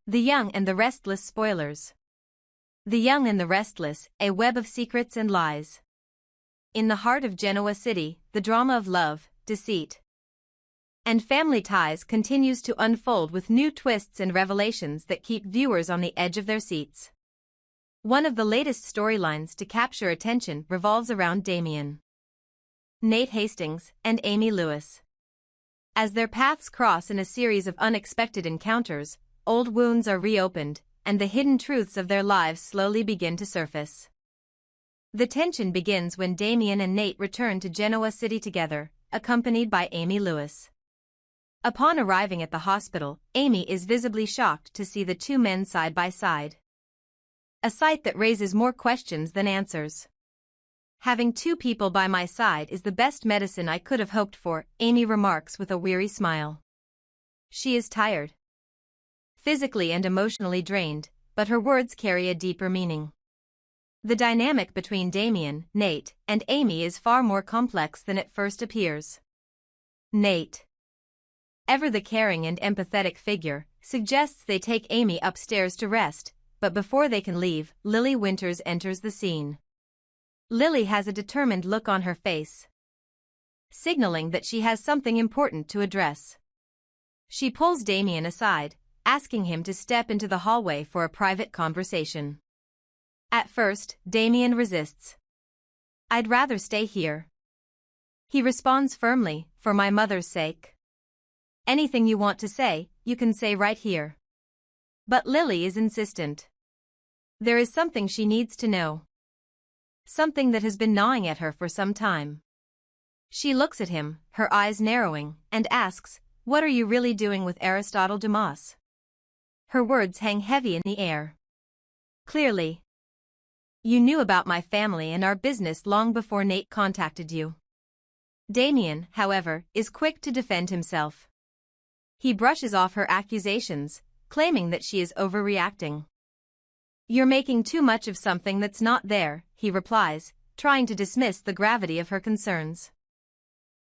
The Young and the Restless spoilers. The Young and the Restless, a web of secrets and lies. In the heart of Genoa City, the drama of love, deceit, and family ties continues to unfold with new twists and revelations that keep viewers on the edge of their seats. One of the latest storylines to capture attention revolves around Damien, Nate Hastings, and Amy Lewis. As their paths cross in a series of unexpected encounters, old wounds are reopened, and the hidden truths of their lives slowly begin to surface. The tension begins when Damien and Nate return to Genoa City together, accompanied by Amy Lewis. Upon arriving at the hospital, Amy is visibly shocked to see the two men side by side. A sight that raises more questions than answers. "Having two people by my side is the best medicine I could have hoped for," Amy remarks with a weary smile. She is tired, physically and emotionally drained, but her words carry a deeper meaning. The dynamic between Damien, Nate, and Amy is far more complex than it first appears. Nate, ever the caring and empathetic figure, suggests they take Amy upstairs to rest, but before they can leave, Lily Winters enters the scene. Lily has a determined look on her face, signaling that she has something important to address. She pulls Damien aside, asking him to step into the hallway for a private conversation. At first, Damien resists. "I'd rather stay here," he responds firmly, "for my mother's sake. Anything you want to say, you can say right here." But Lily is insistent. There is something she needs to know. Something that has been gnawing at her for some time. She looks at him, her eyes narrowing, and asks, "What are you really doing with Aristotle Dumas?" Her words hang heavy in the air. "Clearly, you knew about my family and our business long before Nate contacted you." Damien, however, is quick to defend himself. He brushes off her accusations, claiming that she is overreacting. "You're making too much of something that's not there," he replies, trying to dismiss the gravity of her concerns.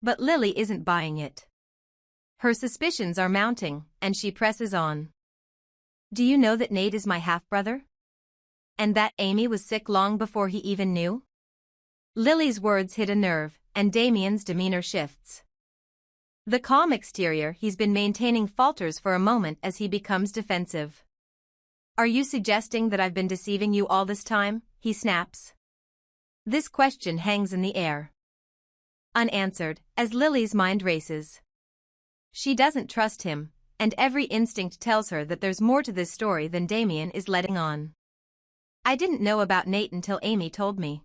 But Lily isn't buying it. Her suspicions are mounting, and she presses on. "Do you know that Nate is my half-brother? And that Amy was sick long before he even knew?" Lily's words hit a nerve, and Damien's demeanor shifts. The calm exterior he's been maintaining falters for a moment as he becomes defensive. "Are you suggesting that I've been deceiving you all this time?" he snaps. This question hangs in the air, unanswered, as Lily's mind races. She doesn't trust him, and every instinct tells her that there's more to this story than Damien is letting on. "I didn't know about Nate until Amy told me,"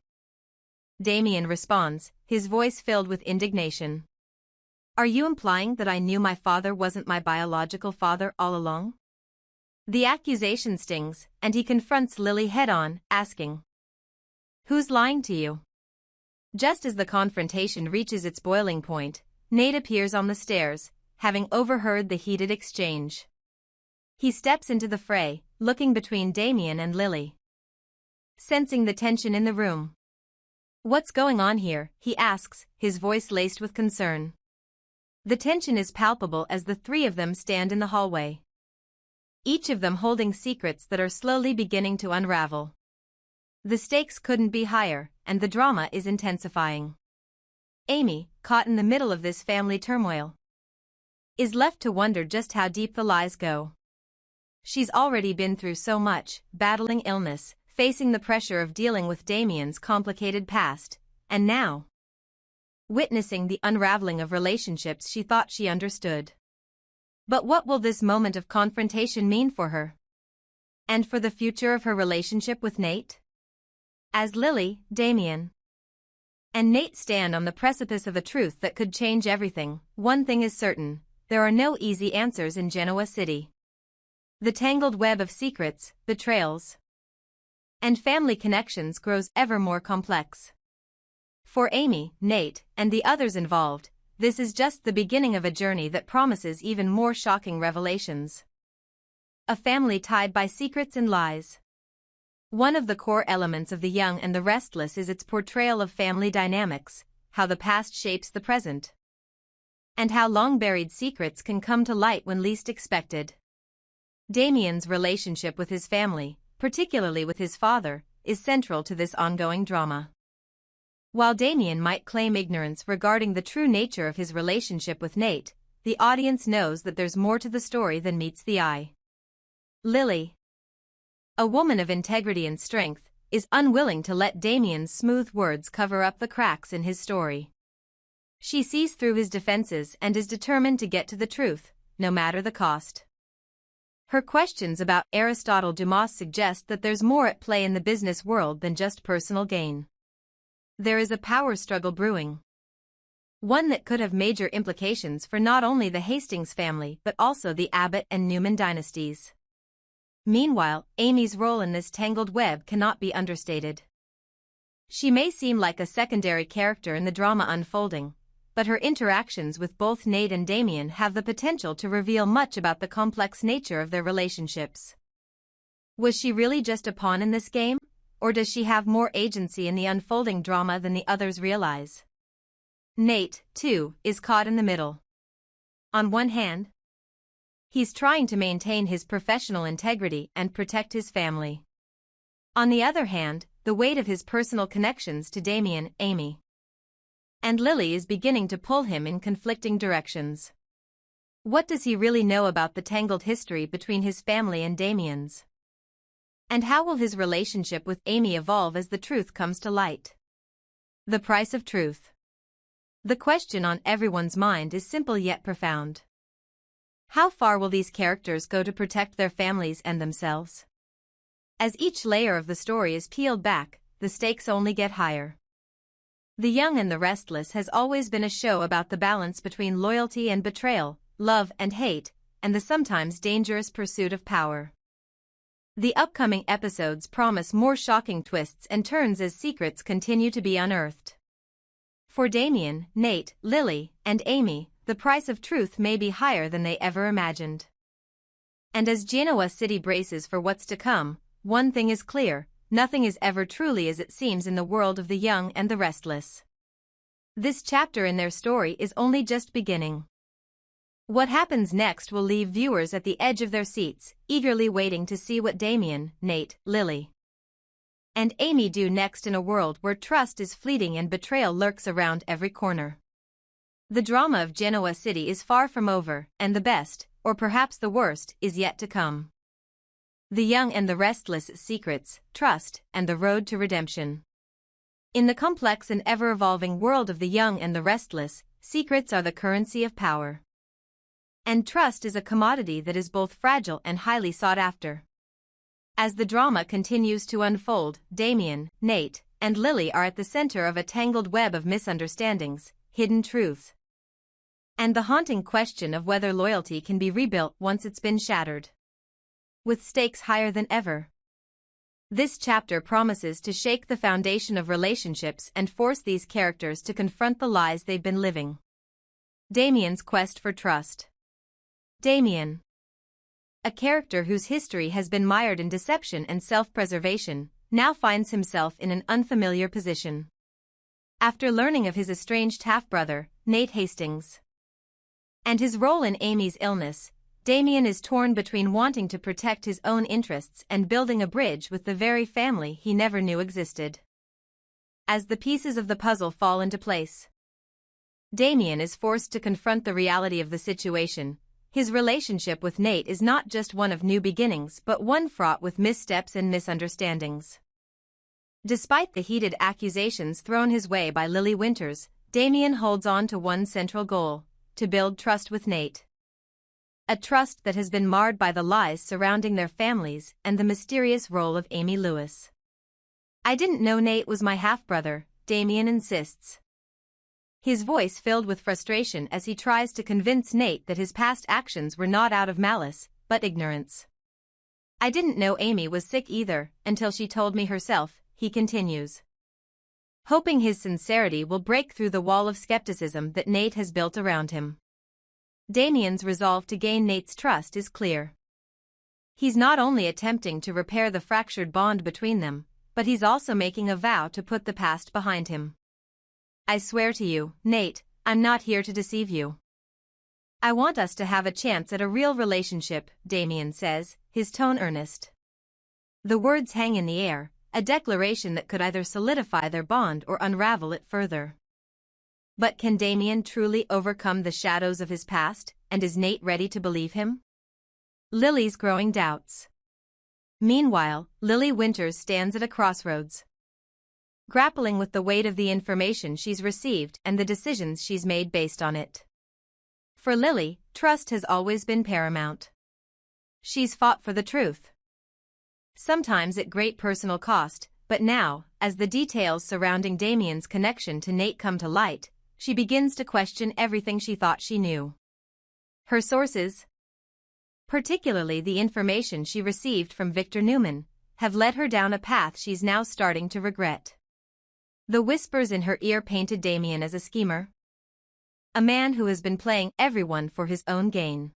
Damien responds, his voice filled with indignation. "Are you implying that I knew my father wasn't my biological father all along?" The accusation stings, and he confronts Lily head-on, asking, "Who's lying to you?" Just as the confrontation reaches its boiling point, Nate appears on the stairs, having overheard the heated exchange. He steps into the fray, looking between Damien and Lily, sensing the tension in the room. "What's going on here?" he asks, his voice laced with concern. The tension is palpable as the three of them stand in the hallway, each of them holding secrets that are slowly beginning to unravel. The stakes couldn't be higher, and the drama is intensifying. Amy, caught in the middle of this family turmoil, is left to wonder just how deep the lies go. She's already been through so much, battling illness, facing the pressure of dealing with Damien's complicated past, and now witnessing the unraveling of relationships she thought she understood. But what will this moment of confrontation mean for her? And for the future of her relationship with Nate? As Lily, Damien, and Nate stand on the precipice of a truth that could change everything, one thing is certain: there are no easy answers in Genoa City. The tangled web of secrets, betrayals, and family connections grows ever more complex. For Amy, Nate, and the others involved, this is just the beginning of a journey that promises even more shocking revelations. A family tied by secrets and lies. One of the core elements of The Young and the Restless is its portrayal of family dynamics, how the past shapes the present, and how long-buried secrets can come to light when least expected. Damien's relationship with his family, particularly with his father, is central to this ongoing drama. While Damien might claim ignorance regarding the true nature of his relationship with Nate, the audience knows that there's more to the story than meets the eye. Lily, a woman of integrity and strength, is unwilling to let Damien's smooth words cover up the cracks in his story. She sees through his defenses and is determined to get to the truth, no matter the cost. Her questions about Aristotle Dumas suggest that there's more at play in the business world than just personal gain. There is a power struggle brewing. One that could have major implications for not only the Hastings family but also the Abbott and Newman dynasties. Meanwhile, Amy's role in this tangled web cannot be understated. She may seem like a secondary character in the drama unfolding, but her interactions with both Nate and Damien have the potential to reveal much about the complex nature of their relationships. Was she really just a pawn in this game, or does she have more agency in the unfolding drama than the others realize? Nate, too, is caught in the middle. On one hand, he's trying to maintain his professional integrity and protect his family. On the other hand, the weight of his personal connections to Damien, Amy, and Lily is beginning to pull him in conflicting directions. What does he really know about the tangled history between his family and Damien's? And how will his relationship with Amy evolve as the truth comes to light? The price of truth. The question on everyone's mind is simple yet profound. How far will these characters go to protect their families and themselves? As each layer of the story is peeled back, the stakes only get higher. The Young and the Restless has always been a show about the balance between loyalty and betrayal, love and hate, and the sometimes dangerous pursuit of power. The upcoming episodes promise more shocking twists and turns as secrets continue to be unearthed. For Damien, Nate, Lily, and Amy, the price of truth may be higher than they ever imagined. And as Genoa City braces for what's to come, one thing is clear: nothing is ever truly as it seems in the world of the Young and the Restless. This chapter in their story is only just beginning. What happens next will leave viewers at the edge of their seats, eagerly waiting to see what Damien, Nate, Lily, and Amy do next in a world where trust is fleeting and betrayal lurks around every corner. The drama of Genoa City is far from over, and the best, or perhaps the worst, is yet to come. The Young and the Restless: Secrets, Trust, and the Road to Redemption. In the complex and ever-evolving world of the Young and the Restless, secrets are the currency of power. And trust is a commodity that is both fragile and highly sought after. As the drama continues to unfold, Damien, Nate, and Lily are at the center of a tangled web of misunderstandings, hidden truths, and the haunting question of whether loyalty can be rebuilt once it's been shattered. With stakes higher than ever, this chapter promises to shake the foundation of relationships and force these characters to confront the lies they've been living. Damien's quest for trust. Damien, a character whose history has been mired in deception and self-preservation, now finds himself in an unfamiliar position. After learning of his estranged half-brother, Nate Hastings, and his role in Amy's illness, Damien is torn between wanting to protect his own interests and building a bridge with the very family he never knew existed. As the pieces of the puzzle fall into place, Damien is forced to confront the reality of the situation. His relationship with Nate is not just one of new beginnings but one fraught with missteps and misunderstandings. Despite the heated accusations thrown his way by Lily Winters, Damien holds on to one central goal: to build trust with Nate. A trust that has been marred by the lies surrounding their families and the mysterious role of Amy Lewis. "I didn't know Nate was my half-brother," Damien insists, his voice filled with frustration as he tries to convince Nate that his past actions were not out of malice, but ignorance. "I didn't know Amy was sick either, until she told me herself," he continues, hoping his sincerity will break through the wall of skepticism that Nate has built around him. Damien's resolve to gain Nate's trust is clear. He's not only attempting to repair the fractured bond between them, but he's also making a vow to put the past behind him. "I swear to you, Nate, I'm not here to deceive you. I want us to have a chance at a real relationship," Damien says, his tone earnest. The words hang in the air, a declaration that could either solidify their bond or unravel it further. But can Damien truly overcome the shadows of his past, and is Nate ready to believe him? Lily's growing doubts. Meanwhile, Lily Winters stands at a crossroads, grappling with the weight of the information she's received and the decisions she's made based on it. For Lily, trust has always been paramount. She's fought for the truth, sometimes at great personal cost, but now, as the details surrounding Damien's connection to Nate come to light, she begins to question everything she thought she knew. Her sources, particularly the information she received from Victor Newman, have led her down a path she's now starting to regret. The whispers in her ear painted Damien as a schemer, a man who has been playing everyone for his own gain.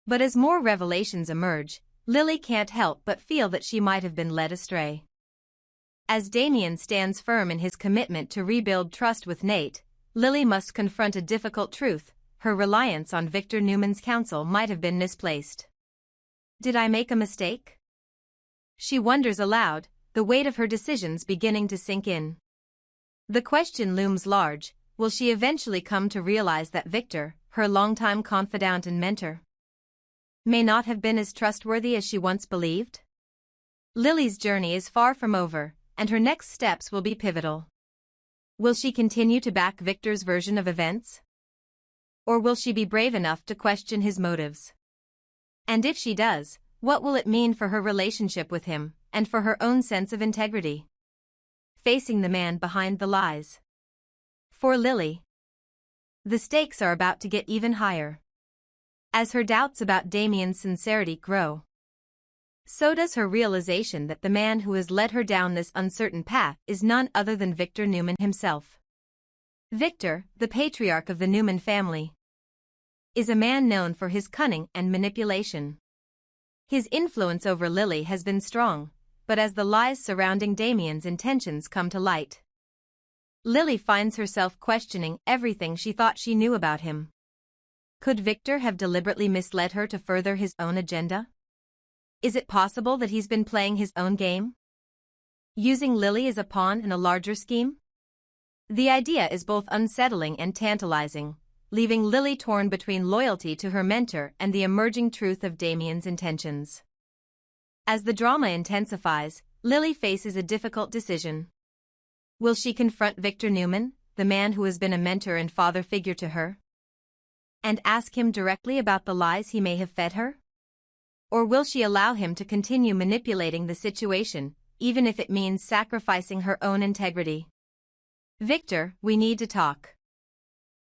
But as more revelations emerge, Lily can't help but feel that she might have been led astray. As Damien stands firm in his commitment to rebuild trust with Nate, Lily must confront a difficult truth: her reliance on Victor Newman's counsel might have been misplaced. Did I make a mistake? She wonders aloud, the weight of her decisions beginning to sink in. The question looms large: will she eventually come to realize that Victor, her longtime confidant and mentor, may not have been as trustworthy as she once believed? Lily's journey is far from over, and her next steps will be pivotal. Will she continue to back Victor's version of events? Or will she be brave enough to question his motives? And if she does, what will it mean for her relationship with him, and for her own sense of integrity? Facing the man behind the lies. For Lily, the stakes are about to get even higher. As her doubts about Damien's sincerity grow, so does her realization that the man who has led her down this uncertain path is none other than Victor Newman himself. Victor, the patriarch of the Newman family, is a man known for his cunning and manipulation. His influence over Lily has been strong, but as the lies surrounding Damien's intentions come to light, Lily finds herself questioning everything she thought she knew about him. Could Victor have deliberately misled her to further his own agenda? Is it possible that he's been playing his own game, using Lily as a pawn in a larger scheme? The idea is both unsettling and tantalizing, leaving Lily torn between loyalty to her mentor and the emerging truth of Damien's intentions. As the drama intensifies, Lily faces a difficult decision. Will she confront Victor Newman, the man who has been a mentor and father figure to her, and ask him directly about the lies he may have fed her? Or will she allow him to continue manipulating the situation, even if it means sacrificing her own integrity? Victor, we need to talk,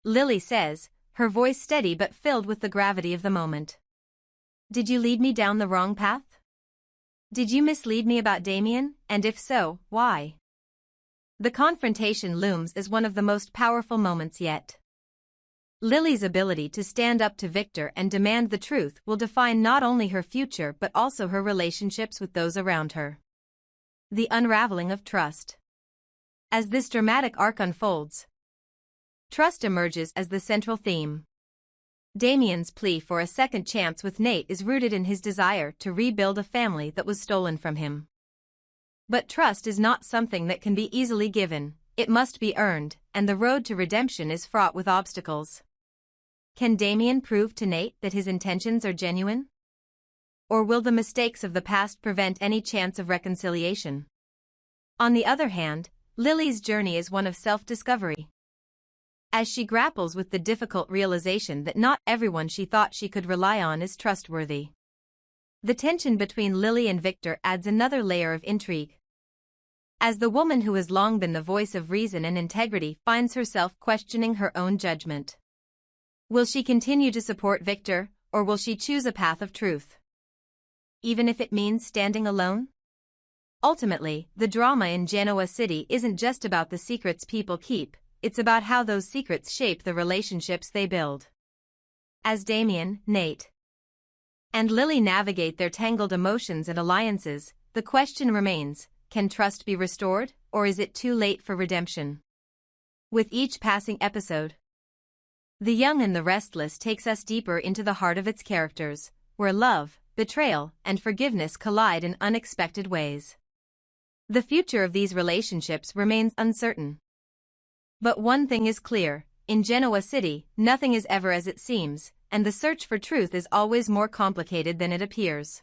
Lily says, her voice steady but filled with the gravity of the moment. Did you lead me down the wrong path? Did you mislead me about Damien, and if so, why? The confrontation looms as one of the most powerful moments yet. Lily's ability to stand up to Victor and demand the truth will define not only her future but also her relationships with those around her. The unraveling of trust. As this dramatic arc unfolds, trust emerges as the central theme. Damien's plea for a second chance with Nate is rooted in his desire to rebuild a family that was stolen from him. But trust is not something that can be easily given, it must be earned, and the road to redemption is fraught with obstacles. Can Damien prove to Nate that his intentions are genuine? Or will the mistakes of the past prevent any chance of reconciliation? On the other hand, Lily's journey is one of self-discovery. As she grapples with the difficult realization that not everyone she thought she could rely on is trustworthy. The tension between Lily and Victor adds another layer of intrigue. As the woman who has long been the voice of reason and integrity finds herself questioning her own judgment. Will she continue to support Victor, or will she choose a path of truth, even if it means standing alone? Ultimately, the drama in Genoa City isn't just about the secrets people keep, it's about how those secrets shape the relationships they build. As Damien, Nate, and Lily navigate their tangled emotions and alliances, the question remains, can trust be restored, or is it too late for redemption? With each passing episode, The Young and the Restless takes us deeper into the heart of its characters, where love, betrayal, and forgiveness collide in unexpected ways. The future of these relationships remains uncertain. But one thing is clear: in Genoa City, nothing is ever as it seems, and the search for truth is always more complicated than it appears.